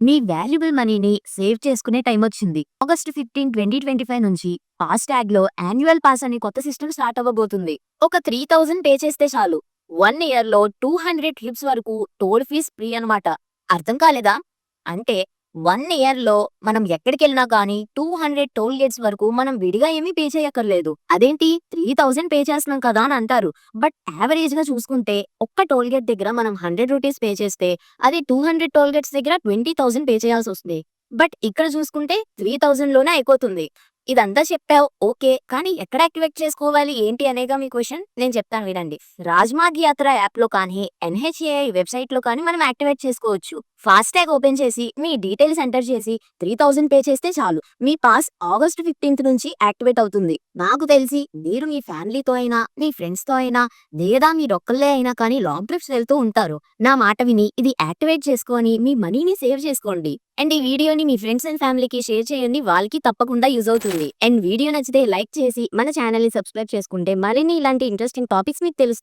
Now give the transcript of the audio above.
మీ valuable మనీని save చేసుకునే time వచ్చింది. ఆగస్ట్ 15, 2025 నుంచి ఫాస్టాగ్‌లో యాన్యువల్ పాస్ అనే కొత్త సిస్టమ్ స్టార్ట్ అవ్వబోతుంది. ఒక 3000 పే చేస్తే చాలు 1 ఇయర్‌లో 200 ట్రిప్స్ వరకు టోల్ ఫీస్ ఫ్రీ అన్నమాట. అర్థం కాలేదా? అంటే 1 ఇయర్‌లో మనం ఎక్కడికెళ్ళినా కానీ 200 టోల్ గేట్స్ వరకు మనం విడిగా ఏమీ పే చేయక్కర్లేదు. అదేంటి 3000 పే చేస్తున్నాం కదా అని అంటారు. బట్ యావరేజ్‌గా చూసుకుంటే ఒక్క టోల్ గేట్ దగ్గర మనం రూ. 100 పే చేస్తే అది 200 టోల్ గేట్స్ దగ్గర 20,000 పే చేయాల్సొస్తుంది. బట్ ఇక్కడ చూసుకుంటే 3000 లోనే అయిపోతుంది. ఇదంతా చెప్పావు ఓకే. కానీ ఎక్కడ యాక్టివేట్ చేసుకోవాలి ఏంటి అనేగా మీ క్వెషన్? నేను చెప్తాను వినండి. రాజ్‌మార్గ్ యాత్ర యాప్‌లో కానీ, ఎన్‌హెచ్‌ఏఐ వెబ్‌సైట్‌లో కానీ మనం యాక్టివేట్ చేసుకోవచ్చు. ఫాస్టాగ్ ఓపెన్ చేసి మీ డీటెయిల్స్ ఎంటర్ చేసి 3000 పే చేస్తే చాలు. మీ పాస్ ఆగస్ట్ 15 నుంచి యాక్టివేట్ అవుతుంది. నాకు తెలిసి మీరు మీ ఫ్యామిలీతో అయినా, మీ ఫ్రెండ్స్‌తో అయినా లేదా మీరొక్కళ్ళే అయినా కానీ లాంగ్ ట్రిప్స్ వెళ్తూ ఉంటారు. నా మాట విని ఇది యాక్టివేట్ చేసుకొని మీ మనీని సేవ్ చేసుకోండి. అండ్ ఈ వీడియోని మీ ఫ్రెండ్స్ అండ్ ఫ్యామిలీకి షేర్ చేయండి. వాళ్ళకి తప్పకుండా యూజ్ అవుతుంది. అండ్ వీడియో నచ్చితే లైక్ చేసి మన ఛానల్‌ని సబ్స్క్రైబ్ చేసుకుంటే మరిన్ని ఇలాంటి ఇంట్రెస్టింగ్ టాపిక్స్ మీకు తెలుస్తాయి.